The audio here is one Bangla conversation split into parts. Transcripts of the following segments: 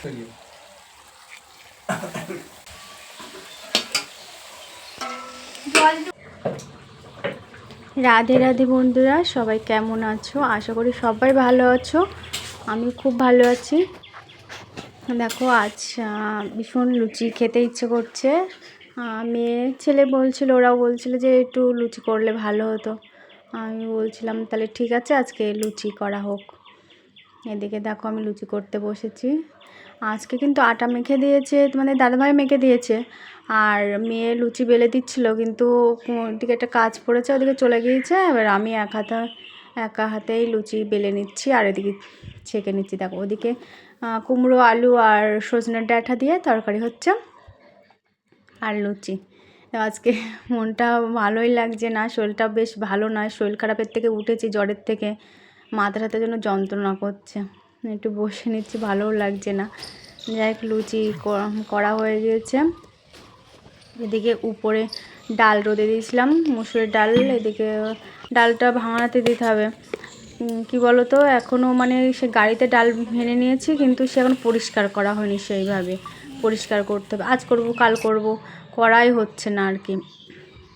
রাধে রাধে বন্ধুরা, সবাই কেমন আছো? আশা করি সবাই ভালো আছো। আমি খুব ভালো আছি। দেখো, আজ ভীষণ লুচি খেতে ইচ্ছে করছে। মেয়ে ছেলে বলছিল, ওরাও বলছিল যে একটু লুচি করলে ভালো হতো। আমি বলছিলাম তাহলে ঠিক আছে, আজকে লুচি করা হোক। এদিকে দেখো, আমি লুচি করতে বসেছি। আজকে কিন্তু আটা মেখে দিয়েছে, তোমাদের দাদাভাই মেখে দিয়েছে, আর মেয়ে লুচি বেলে দিচ্ছিল, কিন্তু ওদিকে একটা কাজ পড়েছে, ওদিকে চলে গিয়েছে। এবার আমি একা হাতেই লুচি বেলে নিচ্ছি আর এদিকে ছেঁকে নিচ্ছি। দেখো, ওদিকে কুমড়ো, আলু আর সজনের ডাঁটা দিয়ে তরকারি হচ্ছে, আর লুচি। আজকে মনটা ভালোই লাগছে না, শরীরটা বেশ ভালো নয়, শরীর খারাপের থেকে উঠেছি, জ্বরের থেকে মাথাটাতে যেন যন্ত্রণা করছে। একটু বসে নিচ্ছি, ভালোও লাগছে না। যাই হোক, লুচি করা হয়ে গিয়েছে। এদিকে উপরে ডাল রোদে দিয়েছিলাম, মুসুরের ডাল। এদিকে ডালটা ভাঙাতে দিতে হবে। কি বলো তো, এখনও মানে সে গাড়িতে ডাল ভেঙে নিয়েছি, কিন্তু সে এখন পরিষ্কার করা হয়নি সেইভাবে। পরিষ্কার করতে হবে, আজ করব কাল করব, করাই হচ্ছে না আর কি।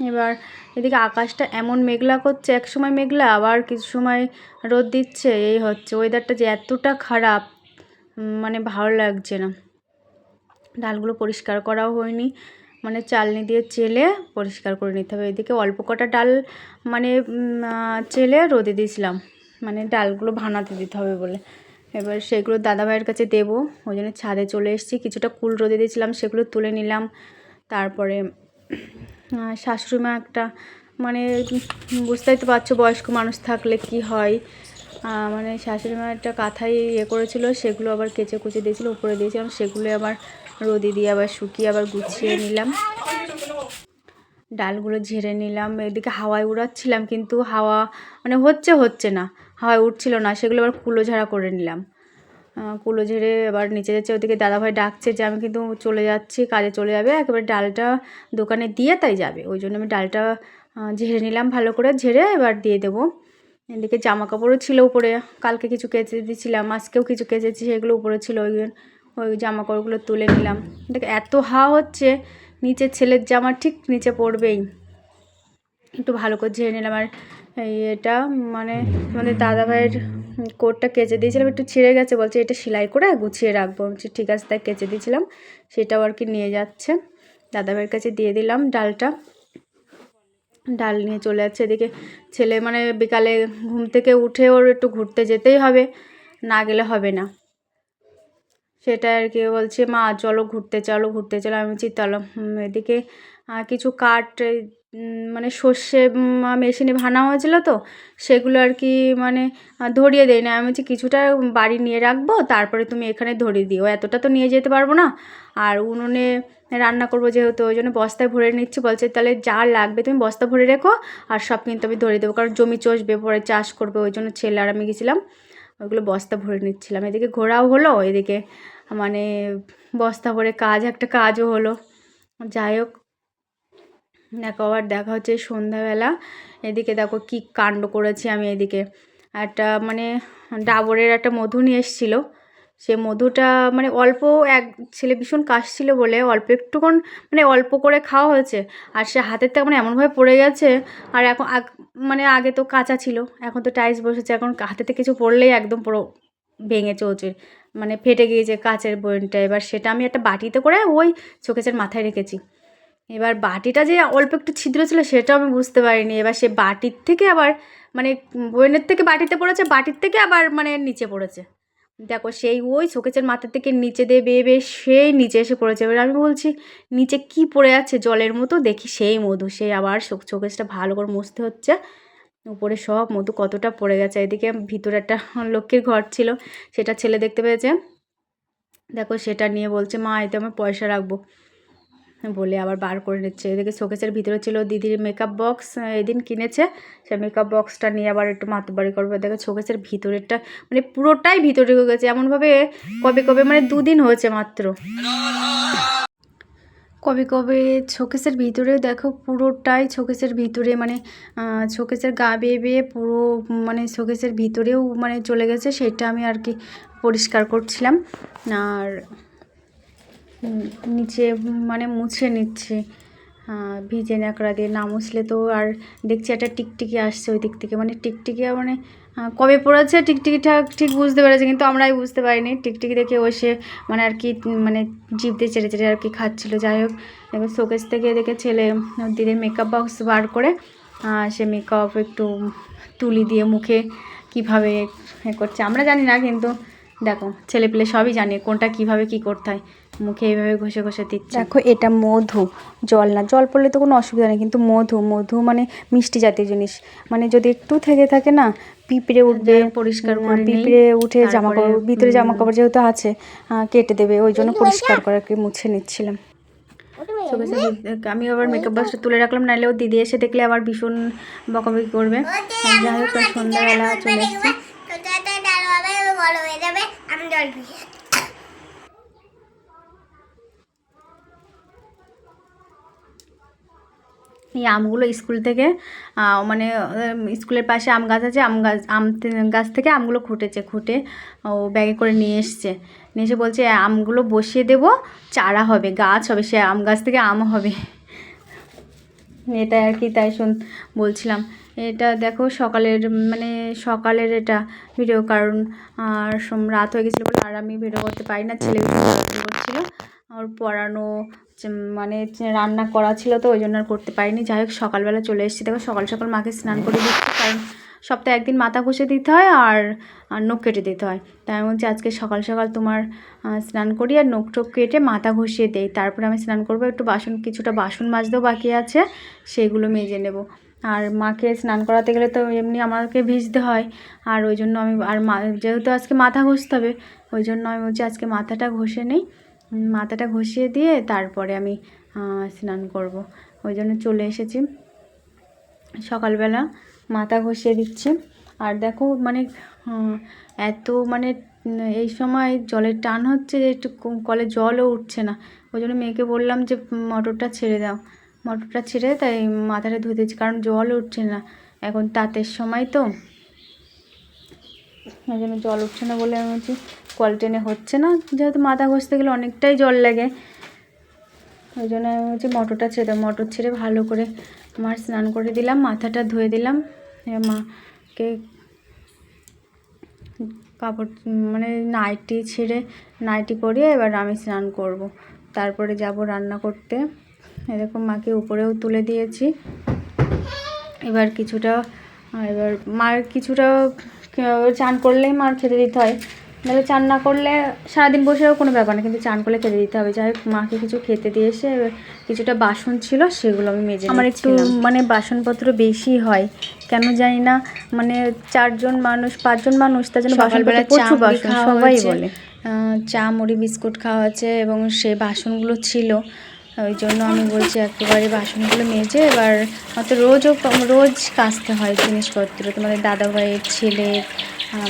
এবার এদিকে আকাশটা এমন মেঘলা করছে, এক সময় মেঘলা আবার কিছু সময় রোদ দিচ্ছে, এই হচ্ছে। ওয়েদারটা যে এতটা খারাপ, মানে ভালো লাগছে না। ডালগুলো পরিষ্কার করাও হয়নি, মানে চালনি দিয়ে চেলে পরিষ্কার করে নিতে হবে। এদিকে অল্প কটা ডাল মানে চেলে রোদে দিয়েছিলাম, মানে ডালগুলো ভানাতে দিতে হবে বলে। এবার সেগুলো দাদাভাইয়ের কাছে দেবো, ওই জন্য ছাদে চলে এসেছি। কিছুটা কুল রোদে দিয়েছিলাম, সেগুলো তুলে নিলাম। তারপরে শাশুড়ি মা একটা, মানে বুঝতেই তো পারছো বয়স্ক মানুষ থাকলে কি হয়, মানে শাশুড়ি মা একটা কাঁথাই করেছিল, সেগুলো আবার কেচে কুচে দিয়েছিলো, উপরে দিয়েছিলাম। সেগুলো আবার রোদে দিয়ে আবার শুকিয়ে আবার গুছিয়ে নিলাম, ডালগুলো ঝেড়ে নিলাম। এদিকে হাওয়ায় উড়াচ্ছিলাম, কিন্তু হাওয়া মানে হচ্ছে না, হাওয়ায় উঠছিল না। সেগুলো আবার কুলো ঝাড়া করে নিলাম। কুলো ঝেড়ে এবার নিচে যাচ্ছে। ওদিকে দাদাভাই ডাকছে যে আমি কিন্তু চলে যাচ্ছি, কাজে চলে যাবে, একেবারে ডালটা দোকানে দিয়ে তাই যাবে। ওই জন্য আমি ডালটা ঝেড়ে নিলাম, ভালো করে ঝেড়ে এবার দিয়ে দেবো। এদিকে জামা কাপড়ও ছিল উপরে, কালকে কিছু কেচে দিয়েছিলাম, আজকেও কিছু কেচেছি, সেগুলো উপরে ছিল। ওই জামা কাপড়গুলো তুলে নিলাম। দেখে এত হাওয়া হচ্ছে, নিচে ছেলের জামা ঠিক নিচে পড়বেই। একটু ভালো করে ঝেড়ে নিলাম। আর এটা মানে আমাদের দাদাভাইয়ের কোটটা কেচে দিয়েছিলাম, একটু ছিঁড়ে গেছে, বলছে এটা সেলাই করে গুছিয়ে রাখবো। বলছি ঠিক আছে, তাই কেচে দিয়েছিলাম। সেটাও আর কি নিয়ে যাচ্ছে, দাদাভাইয়ের কাছে দিয়ে দিলাম ডালটা। ডাল নিয়ে চলে যাচ্ছে। এদিকে ছেলে মানে বিকালে ঘুম থেকে উঠে ওর একটু ঘুরতে যেতেই হবে, না গেলে হবে না। সেটা আর কি, বলছে মা চলো ঘুরতে, চলো ঘুরতে চলো। আমি বলছি চলো। এদিকে কিছু কাঠ মানে সর্ষে মেশিনে ভানা হয়েছিল, তো সেগুলো আর কি মানে ধরিয়ে দেয় না। আমি বলছি কিছুটা বাড়ি নিয়ে রাখবো, তারপরে তুমি এখানে ধরিয়ে দিও, এতটা তো নিয়ে যেতে পারবো না। আর উনুনে রান্না করবো যেহেতু, ওই জন্য বস্তায় ভরে নিচ্ছি। বলছে তাহলে যা লাগবে তুমি বস্তা ভরে রেখো, আর সব কিন্তু আমি ধরিয়ে দেবো, কারণ জমি চষবে, পরে চাষ করবে। ওই জন্য ছেলে আর আমি গেছিলাম, ওইগুলো বস্তা ভরে নিচ্ছিলাম। এদিকে ঘোরাও হলো, এদিকে মানে বস্তা ভরে একটা কাজও হলো। যাই হোক, দেখো আবার দেখা হচ্ছে সন্ধ্যাবেলা। এদিকে দেখো কি কাণ্ড করেছি আমি। এদিকে একটা মানে ডাবরের একটা মধু নিয়ে এসেছিলো, সে মধুটা মানে অল্প, এক ছেলে ভীষণ কাশছিল বলে অল্প একটুক্ষণ মানে অল্প করে খাওয়া হয়েছে, আর সে হাতের থেকে মানে এমনভাবে পড়ে গেছে। আর এখন মানে আগে তো কাঁচা ছিল, এখন তো টাইলস বসেছে, এখন হাতেতে কিছু পড়লেই একদম পুরো ভেঙে চৌচে মানে ফেটে গিয়েছে কাচের বয়নটা। এবার সেটা আমি একটা বাটিতে করে ওই শোকেসের মাথায় রেখেছি। এবার বাটিটা যে অল্প একটু ছিদ্র ছিল সেটাও আমি বুঝতে পারিনি। এবার সে বাটির থেকে আবার মানে বয়নের থেকে বাটিতে পড়েছে, বাটির থেকে আবার মানে নিচে পড়েছে। দেখো, সেই ওই শোকেসের মাথা থেকে নিচে দিয়ে বেয়ে বেয়ে সেই নিচে এসে পড়েছে। এবার আমি বলছি নিচে কি পড়ে আছে জলের মতো, দেখি সেই মধু। সেই আবার শোকেসটা ভালো করে মুছতে হচ্ছে, উপরে সব মধু কতটা পড়ে গেছে। এদিকে ভিতরে একটা লক্ষ্মীর ঘর ছিল, সেটা ছেলে দেখতে পেয়েছে। দেখো, সেটা নিয়ে বলছে মা এতে আমি পয়সা রাখবো বলে আবার বার করে নিচ্ছে। এদিকে শোকেসের ভিতরে ছিল দিদির মেকআপ বক্স, এদিন কিনেছে, সে মেকআপ বক্সটা নিয়ে আবার একটু মাতবাড়ি করবে। দেখো শোকেসের ভিতরেরটা মানে পুরোটাই ভিতরে ঢুকে গেছে, এমনভাবে কবে কবে মানে 2 দিন হয়েছে মাত্র, কবে কবে শোকেসের ভিতরেও দেখো পুরোটাই শোকেসের ভিতরে মানে শোকেসের গা বেয়ে বেয়ে পুরো মানে শোকেসের ভিতরেও মানে চলে গেছে, সেটা আমি আর কি পরিষ্কার করছিলাম। আর নিচে মানে মুছে নিচ্ছি ভিজে ন্যাকড়া দিয়ে, না মুছলে তো আর দেখছি একটা টিকটিকি আসছে ওই দিক থেকে, মানে টিকটিকি মানে কবে পড়েছে টিকটিকিটা ঠিক বুঝতে পেরেছে, কিন্তু আমরাই বুঝতে পারিনি। টিকটিকি দেখে সে মানে আর কি মানে জিভ দিয়ে চেড়ে চেড়ে আর কি খাচ্ছিলো। যাই হোক, এবার শোকেস থেকে দেখে ছেলে দিদি মেকআপ বক্স বার করে সে মেকআপ একটু তুলি দিয়ে মুখে কীভাবে করছে আমরা জানি না, কিন্তু দেখো ছেলে পেলে সবই জানে কোনটা কিভাবে কি করতে হয়, মুখে এইভাবে ঘষে ঘষে দিচ্ছে। দেখো এটা মধু, জল না, জল পড়লে তো কোনো অসুবিধা নেই, কিন্তু মধু মধু মানে মিষ্টি জাতীয় জিনিস, মানে যদি একটু থেকে থাকে না পিঁপড়ে উঠবে, পরিষ্কার করে পিঁপড়ে উঠে জামা কাপড় ভিতরে জামা কাপড় যেহেতু আছে কেটে দেবে, ওই জন্য পরিষ্কার করে মুছে নিচ্ছিলাম। আমি আবার মেকআপ বক্সটা তুলে রাখলাম, নাহলে ও দিদি এসে দেখলে আবার ভীষণ বকাবকি করবে। যাই হোক সন্ধ্যাবেলা চলে এসছে। এই আমগুলো স্কুল থেকে মানে স্কুলের পাশে আম গাছ আছে, আম গাছ থেকে আমগুলো খুঁটে ও ব্যাগে করে নিয়ে এসছে, নিয়ে এসে বলছে আমগুলো বসিয়ে দেবো, চারা হবে, গাছ হবে, সে আম গাছ থেকে আম হবে। এটা আর কি তাই বলছিলাম। এটা দেখো সকালের এটা ভিডিও, কারণ আর রাত হয়ে গেছিলো বলে আর আমি ভিডিও করতে পারি না, ছেলে করছিলো, ওর পড়ানো মানে রান্না করা ছিল তো ওই জন্য আর করতে পারিনি। যাই হোক সকালবেলা চলে এসেছি, দেখো সকাল সকাল মাকে স্নান করে দিচ্ছি, কারণ সপ্তাহে একদিন মাথা ঘষে দিতে হয় আর নখ কেটে দিতে হয়, তাই আমি বলছি আজকে সকাল সকাল তোমার স্নান করি আর নখ টোক কেটে মাথা ঘষিয়ে দেই, তারপরে আমি স্নান করবো। একটু কিছুটা বাসন মাজতেও বাকি আছে, সেগুলো মেজে নেব। আর মাকে স্নান করাতে গেলে তো এমনি আমাকে ভিজতে হয়, আর ওই জন্য আমি যেহেতু আজকে মাথা ঘষতে হবে, ওই জন্য আমি বলছি আজকে মাথাটা ঘষে নেই, মাথাটা ঘষিয়ে দিয়ে তারপরে আমি স্নান করব। ওই জন্য চলে এসেছি সকালবেলা, মাথা ঘষিয়ে দিচ্ছি। আর দেখো মানে এত মানে এই সময় জলের টান হচ্ছে যে একটু কলে জলও উঠছে না, ওই জন্য মেয়েকে বললাম যে মোটরটা ছেড়ে দাও, মোটরটা ছেড়ে তাই মাথাটা ধুয়ে দিচ্ছি, কারণ জল উঠছে না, এখন তাঁতের সময় তো ওই জন্য জল উঠছে না বলে আমি বলছি কল টেনে হচ্ছে না, যেহেতু মাথা ঘষতে গেলে অনেকটাই জল লাগে, ওই জন্য আমি বলছি মোটরটা ছেড়ে দাও। মোটর ছেড়ে ভালো করে আমার স্নান করে দিলাম, মাথাটা ধুয়ে দিলাম, মাকে কাপড় মানে নাইটি পরিয়ে এবার আমি স্নান করব, তারপরে যাব রান্না করতে। এরকম মাকে উপরেও তুলে দিয়েছি, এবার মার কিছুটা চান করলেই মার খেতে দিতে হয়, নাহলে চান না করলে সারাদিন বসেও কোনো ব্যাপার না, কিন্তু চান করলে খেতে দিতে হবে। যাই হোক মাকে কিছু খেতে দিয়ে এসে কিছুটা বাসন ছিল সেগুলো আমি মেজে আমার একটু মানে বাসনপত্র বেশি হয় কেন জানি না, মানে 4জন মানুষ 5জন মানুষ, তার জন্য সকালবেলা প্রচুর বাসন, সবাই বলে চা মুড়ি বিস্কুট খাওয়া আছে এবং সেই বাসনগুলো ছিল, ওই জন্য আমি বলছি একেবারে বাসনগুলো মেজে এবার হয়তো রোজ কাচতে হয় জিনিসপত্র, তোমাদের দাদাভাইয়ের ছেলের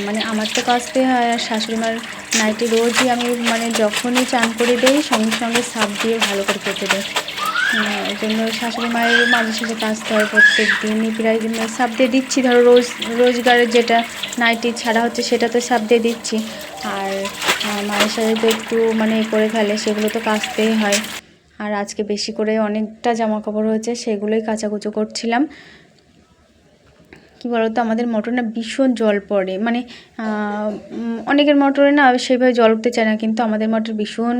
মানে আমার তো কাচতে হয়, আর শাশুড়িমার নাইটি রোজই আমি মানে যখনই চান করে দেই সঙ্গে সঙ্গে সার্ফ দিয়ে ভালো করে কেটে দেয়, ওই জন্য শাশুড়ি মায়ের মাঝে সাঝে কাচতে হয় প্রত্যেক দিনই, প্রায় সার্ফ দিয়ে দিচ্ছি। ধরো রোজগারের যেটা নাইটি ছাড়া হচ্ছে সেটা তো সার্ফ দিয়ে দিচ্ছি, আর মায়ের সাথে তো একটু মানে করে ফেলে, সেগুলো তো কাচতেই হয়। আর আজকে বেশি করে অনেকটা জামা কাপড় হয়েছে, সেগুলোই কাচাকুচো করছিলাম। কি বলতো আমাদের মোটর না ভীষণ জল পড়ে, মানে অনেকের মোটরে না সেইভাবে জল উঠতে চায় না, কিন্তু আমাদের মোটর ভীষণ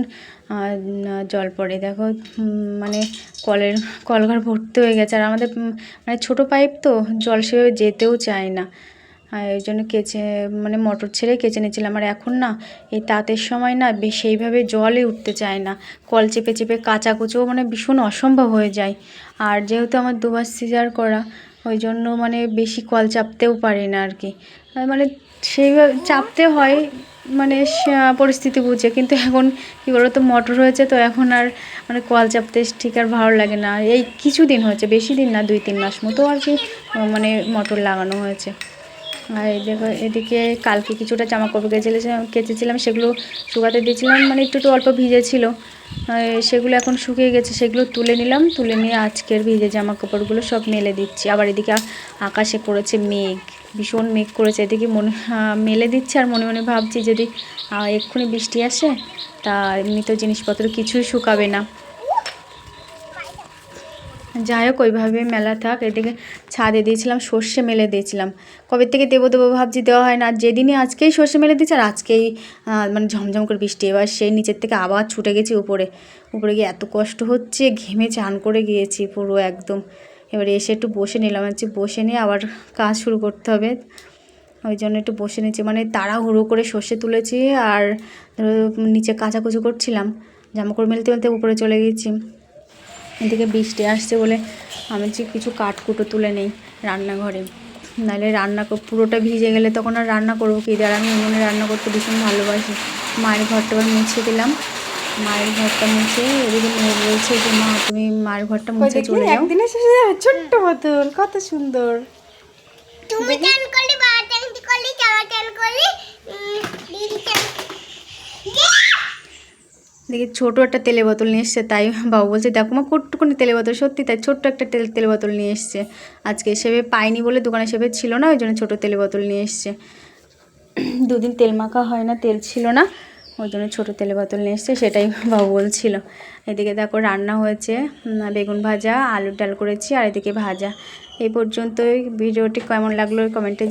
জল পড়ে। দেখো মানে কলঘর ভর্তি হয়ে গেছে, আর আমাদের মানে ছোটো পাইপ তো জল সেভাবে যেতেও চায় না, এই জন্য মানে মোটর ছেড়ে কেচে নিয়েছিলাম। আর এখন না এই তাঁতের সময় না সেইভাবে জলই উঠতে চায় না, কল চেপে চেপে কাচাকুচোও মানে ভীষণ অসম্ভব হয়ে যায়। আর যেহেতু আমার 2বার সিজার করা, ওই জন্য মানে বেশি কল চাপতেও পারি না আর কি, মানে সেইভাবে চাপতে হয় মানে পরিস্থিতি বুঝে, কিন্তু এখন কী বলো তো মোটর হয়েছে তো এখন আর মানে কল চাপতে ঠিক আর ভালো লাগে না। এই কিছুদিন হয়েছে, বেশি দিন না, 2-3 মাস মতো আর কি মানে মোটর লাগানো হয়েছে। আর এই দেখো এদিকে কালকে কিছুটা জামা কাপড় কেচেছিলাম, সেগুলো শুকাতে দিয়েছিলাম, মানে একটু অল্প ভিজে ছিল, সেগুলো এখন শুকিয়ে গেছে, সেগুলো তুলে নিলাম। তুলে নিয়ে আজকের ভিজে জামা কাপড়গুলো সব মেলে দিচ্ছি। আবার এদিকে আকাশে করেছে মেঘ, ভীষণ মেঘ করেছে। এদিকে মেলে দিচ্ছে আর মনে মনে ভাবছি যদি এক্ষুনি বৃষ্টি আসে তা এমনি তো জিনিসপত্র কিছুই শুকাবে না। যাই হোক ওইভাবে মেলা থাক। এদিকে ছাদে দিয়েছিলাম, সর্ষে মেলে দিয়েছিলাম, কবে থেকে দেবো ভাবছি, দেওয়া হয় না। আর যেদিনই আজকেই সর্ষে মেলে দিয়েছি আর আজকেই মানে ঝমঝম করে বৃষ্টি। এবার সেই নিচের থেকে আবার ছুটে গেছি উপরে গিয়ে এত কষ্ট হচ্ছে, ঘেমে চান করে গিয়েছি পুরো একদম। এবারে এসে একটু বসে নিলাম, বসে নিয়ে আবার কাজ শুরু করতে হবে, ওই জন্য একটু বসে নিচ্ছি। মানে তাড়াহুড়ো করে সর্ষে তুলেছি আর নিচে কাচাকুচি করছিলাম, জামাকাপড় মেলতে উপরে চলে গেছি। এদিকে বৃষ্টি আসছে বলে আমি কিছু কাঠকুটো তুলে নেই রান্নাঘরে, নাহলে পুরোটা ভিজে গেলে তখন আর রান্না করবো কি। আর আমি উনুনে রান্না করতে ভীষণ ভালোবাসি। মায়ের ঘরটা আবার মুছে দিলাম, মায়ের ঘরটা মুছে। এদিকে মেয়ে বলছে যে মা তুমি মায়ের ঘরটা মুছে চলে যাও। একদিনে শেষে যাবে ছোট্ট বোতল, কত সুন্দর। তুমি চান করলি, বাবা চান করলি, চালা চান করলি, দিদি চান। দেখি ছোটো একটা তেলের বোতল নিয়ে এসছে, তাই বাবু বলছে দেখো মা কটুকুনি তেলের বোতল, সত্যি তাই ছোট্ট একটা তেলের বোতল নিয়ে এসছে। আজকে সেবে পাইনি বলে, দোকানে সেবে ছিল না, ওই জন্য ছোটো তেলের বোতল নিয়ে এসছে। দুদিন তেল মাখা হয় না, তেল ছিল না, ওই জন্য ছোটো তেলের বোতল নিয়ে এসছে, সেটাই বাবু বলছিল। এদিকে দেখো রান্না হয়েছে, বেগুন ভাজা, আলুর ডাল করেছি, আর এদিকে ভাজা। এই পর্যন্তই। ভিডিওটি কেমন লাগলো কমেন্টে